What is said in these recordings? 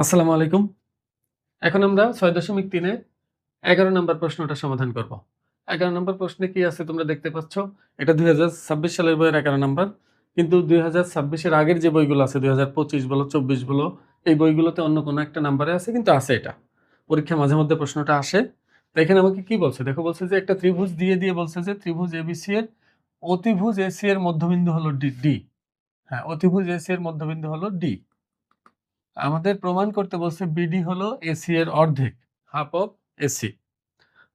আসসালামু আলাইকুম। এখন আমরা ৬.৩ এ ১১ নম্বর প্রশ্নটা সমাধান করব। ১১ নম্বর প্রশ্নে কি আছে তোমরা দেখতে পাচ্ছ? এটা ২০২৬ সালের বইয়ের ১১ নাম্বার। কিন্তু ২০২৬ এর আগের যে বইগুলো আছে ২০২৫ বলো, ২৪ বলো, এই বইগুলোতে অন্য কোনো একটা নাম্বারে আছে কিন্তু আছে এটা। পরীক্ষায় মাঝে মধ্যে প্রশ্নটা আসে। তো এখানে আমাকে কি বলছে? দেখো বলছে যে একটা ত্রিভুজ দিয়ে বলছে যে ত্রিভুজ এবিসি এর অতিভুজ এসি এর মধ্যবিন্দু হলো ডি। হ্যাঁ, অতিভুজ এসি এর মধ্যবিন্দু হলো ডি। আমাদের প্রমাণ করতে বলছে বিডি হলো এসি এর অর্ধেক, হাফ অফ এসি।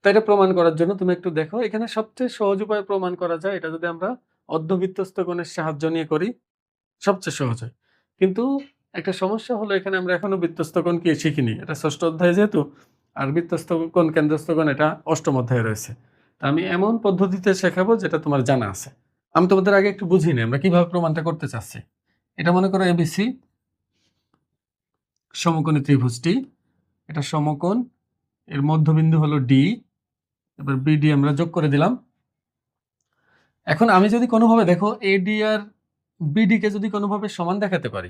তো এটা প্রমাণ করার জন্য তুমি একটু দেখো, এখানে সবচেয়ে সহজ উপায়ে প্রমাণ করা যায় এটা যদি আমরা অর্ধবৃত্তস্থ কোণের সাহায্য নিয়ে করি, সবচেয়ে সহজ হয়। কিন্তু একটা সমস্যা হলো এখানে আমরা এখনো বৃত্তস্থ কোণ কি শিখিনি। এটা ষষ্ঠ অধ্যায় যেহেতু, আর বৃত্তস্থ কোণ, কেন্দ্রস্থ কোণ এটা অষ্টম অধ্যায়ে রয়েছে। তা আমি এমন পদ্ধতিতে শেখাবো যেটা তোমার জানা আছে। আমি তোমাদের আগে একটু বুঝিয়ে নিই আমরা কিভাবে প্রমাণটা করতে চাচ্ছি। এটা মনে করো এবিসি সমকোণী ত্রিভুজটি, এটা সমকোণ, এর মধ্যবিন্দু হলো ডি, এবার বিডি আমরা যোগ করে দিলাম। এখন আমি যদি কোনোভাবে দেখো এডি আর বিডি কে যদি কোনোভাবে সমান দেখাতে পারি,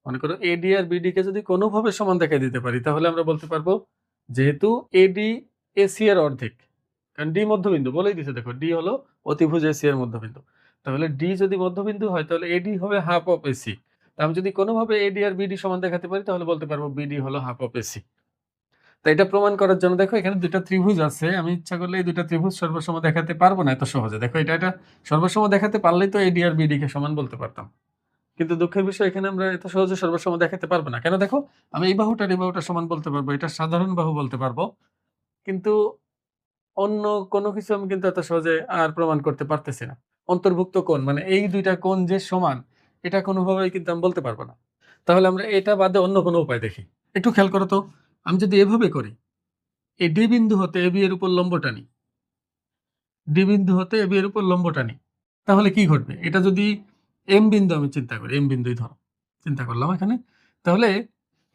মনে করো এডি আর বিডি কে যদি কোনোভাবে সমান দেখাই দিতে পারি, তাহলে আমরা বলতে পারবো যেহেতু এডি এসি এর অর্ধেক, কারণ ডি মধ্যবিন্দু বলেই দিছে, দেখো ডি হলো অতিভুজ এসি এর মধ্যবিন্দু, তাহলে ডি যদি মধ্যবিন্দু হয় তাহলে এডি হবে হাফ অফ এসি। আমি যদি কোনোভাবে এডি আর বিডি সমান দেখাতে পারি তাহলে বলতে পারবো বিডি হলো হাফ অফ এসি। তো এটা প্রমাণ করার জন্য দেখো এখানে দুইটা ত্রিভুজ আছে, আমি ইচ্ছা করলে এই দুইটা ত্রিভুজ সর্বসম দেখাতে পারবো না এত সহজে। দেখো এটা সর্বসম দেখাতে পারলেই তো এডি আর বিডি কে সমান বলতে পারতাম, কিন্তু দুঃখের বিষয় এখানে আমরা এত সহজে সর্বসম দেখাতে পারবো না। কেন? দেখো আমি এই বাহুটার এই বাহুটা সমান বলতে পারবো, এটা সাধারণ বাহু বলতে পারবো, কিন্তু অন্য কোনো কিছু আমি কিন্তু এত সহজে আর প্রমাণ করতে পারতেছি না। অন্তর্ভুক্ত কোণ মানে এই দুইটা কোণ যে সমান, এটা কোনোভাবেই কিন্তু আমি বলতে পারবো না। তাহলে আমরা এটা বাদে অন্য কোনো উপায় দেখি। একটু খেয়াল করো তো, আমি যদি এভাবে করি, এই ডি বিন্দু হতে এবি এর উপর লম্ব টানি, ডি বিন্দু হতে এবি এর উপর লম্ব টানি, তাহলে কি ঘটবে? এটা যদি এম বিন্দু আমি চিন্তা করি, এম বিন্দুই ধরো, চিন্তা করলাম এখানে, তাহলে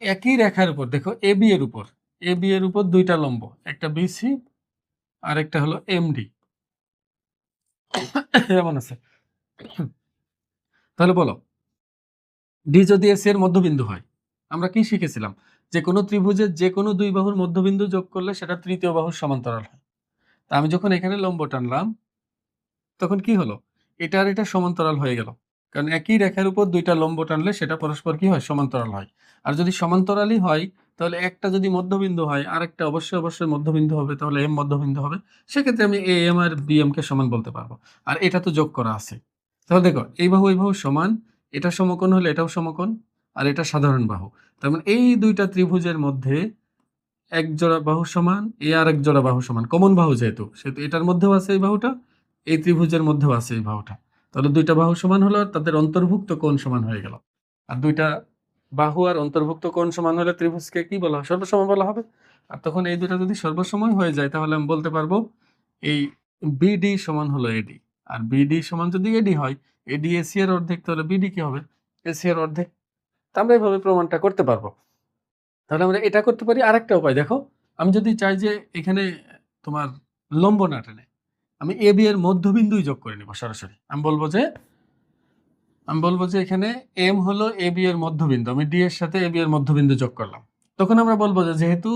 একই রেখার উপর দেখো এবি এর উপর, এবি এর উপর দুইটা লম্ব, একটা বিসি আর একটা হলো এমডি এমন আছে। তাহলে বলো ডি যদি এসি এর মধ্যবিন্দু হয়, আমরা কি শিখেছিলাম যে কোনো ত্রিভুজের যে কোনো দুই বাহুর মধ্যবিন্দু যোগ করলে সেটা তৃতীয় বাহুর সমান্তরাল হয়। তা আমি যখন এখানে লম্ব টানলাম তখন কি হলো? এটা আর এটা সমান্তরাল হয়ে গেল। কারণ একই রেখার উপর দুইটা লম্ব টানলে সেটা পরস্পর কি হয়? সমান্তরাল হয়। আর যদি সমান্তরালই হয় তাহলে একটা যদি মধ্যবিন্দু হয় আরেকটা অবশ্যই মধ্যবিন্দু হবে, তাহলে এম মধ্যবিন্দু হবে। সেক্ষেত্রে আমি এ এম আর বি এম কে সমান বলতে পারবো। আর এটা তো যোগ করা আছে। তাহলে দেখো এই বাহু সমান, এটা সমকোণ হলে এটাও সমকোণ, আর এটা সাধারণ বাহু। তার মানে এই দুইটা ত্রিভুজের মধ্যে এক জোড়া বাহু সমান, এ আর এক জোড়া বাহু সমান, কমন বাহু যেহেতু, সেহেতু এটার মধ্যেও আছে এই বাহুটা, এই ত্রিভুজের মধ্যেও আছে এই বাহুটা। তাহলে দুইটা বাহু সমান হলো আর তাদের অন্তর্ভুক্ত কোণ সমান হয়ে গেল। আর দুইটা বাহু আর অন্তর্ভুক্ত কোণ সমান হলে ত্রিভুজকে কি বলা হয়? সর্বসম বলা হবে। আর তখন এই দুটা যদি সর্বসমই হয়ে যায় তাহলে আমি বলতে পারবো এই বিডি সমান হলো এডি। আর বিডি সমান যদি এডি হয়, এডি এসি এর অর্ধেক, তাহলে বিডি কি হবে? এসি এর অর্ধেক। তা আমরা এইভাবে প্রমাণটা করতে পারবো। তাহলে আমরা এটা করতে পারি। আরেকটা উপায় দেখো, আমি যদি চাই যে এখানে তোমার লম্ব না টেনে আমি এ বি এর মধ্যবিন্দুই যোগ করে নিব সরাসরি, আমি বলবো যে এখানে এম হলো এ বি এর মধ্যবিন্দু, আমি ডি এর সাথে এ বি এর মধ্যবিন্দু যোগ করলাম। তখন আমরা বলবো যে যেহেতু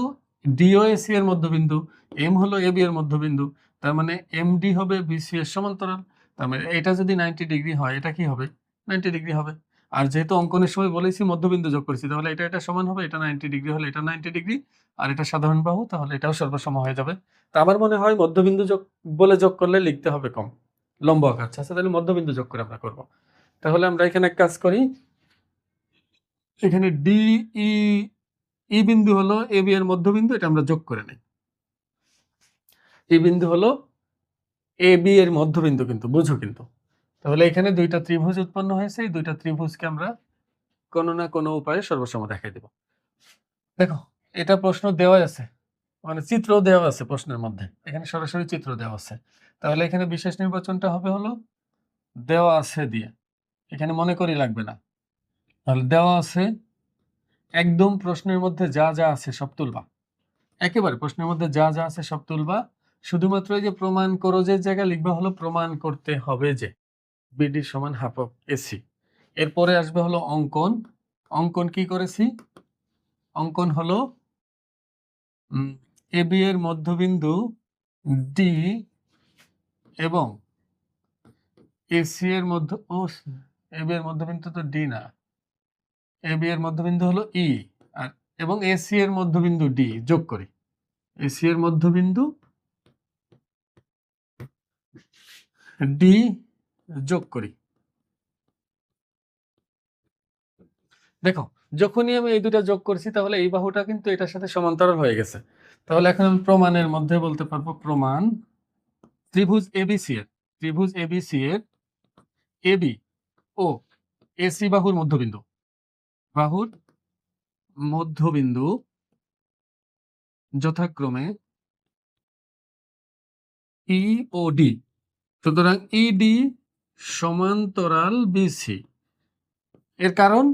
ডি ও এসি এর মধ্যবিন্দু, এম হলো এ বি এর মধ্যবিন্দু, তার মানে এম ডি হবে বিসি এর সমান্তরাল। তার মানে এটা যদি 90 ডিগ্রি হয় এটা কি হবে? 90 ডিগ্রি হবে। আর যেহেতু অঙ্কনের সময় বলেছি মধ্যবিন্দু যোগ করেছি, তাহলে এটা সমান হবে, এটা 90 ডিগ্রি হলে এটা 90 ডিগ্রি, আর এটা সাধারণ বাহু, তাহলে এটাও সর্বসম হয়ে যাবে। তা আমার মনে হয় মধ্যবিন্দু যোগ বলে যোগ করলে লিখতে হবে কম, লম্ব আঁকা। আচ্ছা, তাহলে মধ্যবিন্দু যোগ করে আমরা করব। তাহলে আমরা এখানে এক কাজ করি, এখানে ডি ই ই বিন্দু হলো এ বি এর মধ্যবিন্দু, এটা আমরা যোগ করে নেই। এই বিন্দু হলো এ বি এর মধ্যবিন্দু, কিন্তু বুঝো কিন্তু। তাহলে এখানে দুইটা ত্রিভুজ উৎপন্ন হয়েছে, এই দুইটা ত্রিভুজকে আমরা কোনো না কোনো উপায়ে সর্বসম দেখাই দেব। দেখো এটা প্রশ্ন দেওয়া আছে, মানে চিত্র দেওয়া আছে প্রশ্নের মধ্যে, এখানে সরাসরি চিত্র দেওয়া আছে। তাহলে এখানে বিশেষ নির্বাচনটা হবে হলো দেওয়া আছে দিয়ে, এখানে মনে করি লাগবে না। তাহলে দেওয়া আছে, একদম প্রশ্নের মধ্যে যা যা আছে সব তুলবা, একেবারে প্রশ্নের মধ্যে যা যা আছে সব তুলবা। শুধুমাত্র এই যে প্রমাণ করো যে জায়গায় লিখবা হলো প্রমাণ করতে হবে যে বিডি সমান হাফ অফ এসি। এরপরে আসবে হলো অঙ্কন। অঙ্কন কি করেছি? অঙ্কন হলো এ বি এর মধ্যবিন্দু ডি এবং এসি এর এ বি এর মধ্যবিন্দু তো ডি না, এ বি এর মধ্যবিন্দু হলো ই, আর এবং এসি এর মধ্যবিন্দু ডি যোগ করি। এসি এর মধ্যবিন্দু ডি যোগ করি। দেখো, যখনই আমি এই দুটা যোগ করছি তাহলে এই বাহুটা কিন্তু এটার সাথে সমান্তরাল হয়ে গেছে। তাহলে এখন আমি প্রমাণের মধ্যে বলতে পারবো, প্রমাণ ত্রিভুজ এবিসি এর এবি ও এসি বাহুর মধ্যবিন্দু যথাক্রমে ই ও ডি। সুতরাং ইডি সমান্তরাল বিসি। এর কারণ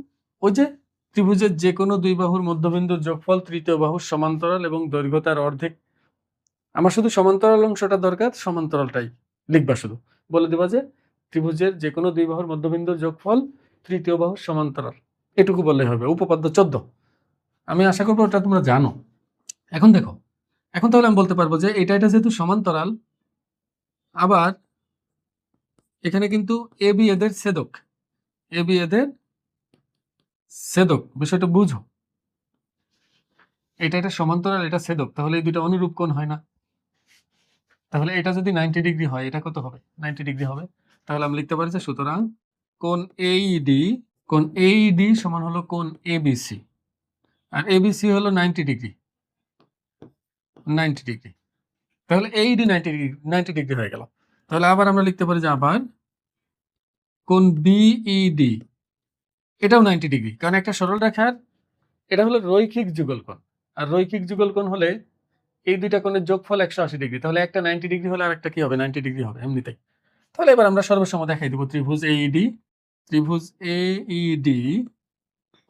ওই যে ত্রিভুজের যে কোনো দুই বাহুর মধ্যবিন্দুর যোগফল তৃতীয় বাহুর সমান্তরাল এবং দৈর্ঘ্য তার অর্ধেক। আমার শুধু সমান্তরাল অংশটা দরকার, সমান্তরালটাই লিখবা, শুধু বলে দেবা যে ত্রিভুজের যে কোনো দুই বাহুর মধ্যবিন্দুর যোগফল তৃতীয় বাহুর সমান্তরাল, এটুকু বললেই হবে। উপপাদ্য 14, আমি আশা করবো ওটা তোমরা জানো। এখন দেখো, এখন তাহলে আমি বলতে পারবো যে এটা যেহেতু সমান্তরাল, আবার এখানে কিন্তু এবি এদের ছেদক, বিষয়টা বুঝো। এটা সমান্তরাল, এটা ছেদক, তাহলে এই দুটো অনুরূপ কোণ হয় না? তাহলে এটা যদি 90 ডিগ্রি হয়, এটা কত হবে? 90 ডিগ্রি হবে। তাহলে আমি লিখতে পারি যে সুতরাং কোণ এইডি সমান হলো কোণ এবিসি, আর এবিসি হলো 90 ডিগ্রি। তাহলে এইডি 90 ডিগ্রি হয়ে গেল। তাহলে আবার আমরা লিখতে পারি যে আবার কোণ বিইডি, এটাও 90 ডিগ্রি, কারণ একটা সরল রেখার এটা হলো রৈখিক যুগল কোণ, আর রৈখিক যুগল কোণ হলে এই দুইটা কোণের যোগফল 180 ডিগ্রি। তাহলে একটা 90 ডিগ্রি হলে আর একটা কি হবে? 90 ডিগ্রি হবে এমনিতেই। তাহলে এবার আমরা সর্বসম দেখাই দেবো ত্রিভুজ এইডি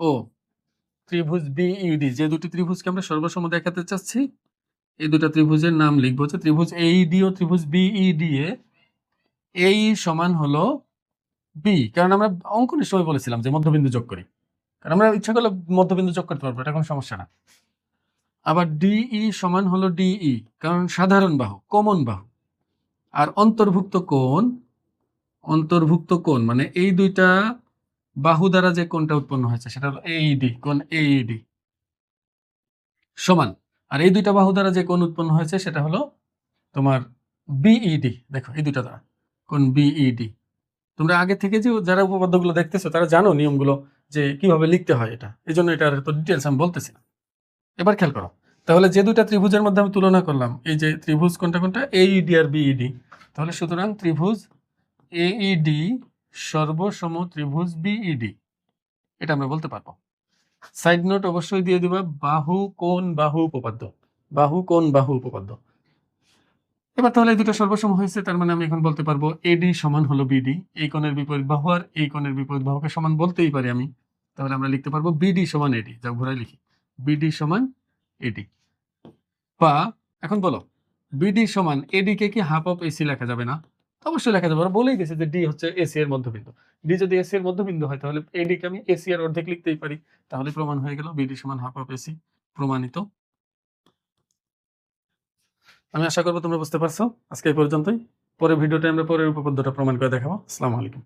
ও ত্রিভুজ বিইডি, যে দুটি ত্রিভুজকে আমরা সর্বসম দেখাতে চাচ্ছি, এই দুটো ত্রিভুজের নাম লিখবো হচ্ছে ত্রিভুজ এইডি ও ত্রিভুজ বিইডি এ এই সমান হলো বি, কারণ আমরা অঙ্কনের সময় বলেছিলাম যে মধ্যবিন্দু যোগ করি, কারণ আমরা ইচ্ছা করলে মধ্যবিন্দু যোগ করতে পারবো, এটা কোনো সমস্যা না। আবার ডিই সমান হলো ডিই, কারণ সাধারণ বাহু, কমন বাহু। আর অন্তর্ভুক্ত কোণ মানে এই দুইটা বাহু দ্বারা যে কোণটা উৎপন্ন হয়েছে সেটা হলো এইডি, কোণ এইডি সমান, আর এই দুইটা বাহু দ্বারা যে কোণ উৎপন্ন হয়েছে সেটা হলো তোমার বিইডি। দেখো এই দুইটা দ্বারা কোণ বিইডি। তোমরা আগে থেকে যে যারা উপপাদ্যগুলো দেখতেছো তারা জানো নিয়মগুলো যে কিভাবে লিখতে হয়, এটা এই জন্য এটার তো ডিটেলস আমি বলতেছি না। এবার খেয়াল করো, তাহলে যে দুইটা ত্রিভুজের মধ্যে আমি তুলনা করলাম, এই যে ত্রিভুজ কোনটা এইডি আর বিইডি, তাহলে সুতরাং ত্রিভুজ এইডি সর্বসম ত্রিভুজ বিইডি, এটা আমরা বলতে পারবো। সাইড নোট অবশ্যই দিয়ে দিবা, বাহু কোণ বাহু উপপাদ্য। এবার তাহলে এই দুটো সর্বসম হয়েছে, তার মানে আমি এখন বলতে পারবো এডি সমান হলো বিডি, এই কোণের বিপরীত বাহু আর এই কোণের বিপরীত বাহুকে সমান বলতেই পারি আমি। তাহলে আমরা লিখতে পারবো বিডি সমান এডি, যা ঘুরাই লিখি, বিডি সমান এডি। বা এখন বলো, বিডি সমান এডি কে কি হাফ অফ এসি লেখা যাবে না? অবশ্যই লেখা যাবে, বলেই দিয়েছে যে ডি হচ্ছে এসি এর মধ্যবিন্দু। ডি যদি এসি এর মধ্যবিন্দু হয় তাহলে এডি কে আমি এসি এর অর্ধেক লিখতেই পারি। তাহলে প্রমাণ হয়ে গেল বিডি সমান হাফ অফ এসি, প্রমাণিত। আমি আশা করবো তোমরা বুঝতে পারছো। আজকে এই পর্যন্তই, পরের ভিডিওতে আমরা পরের উপপাদ্যটা প্রমাণ করে দেখাবো। আসসালামু আলাইকুম।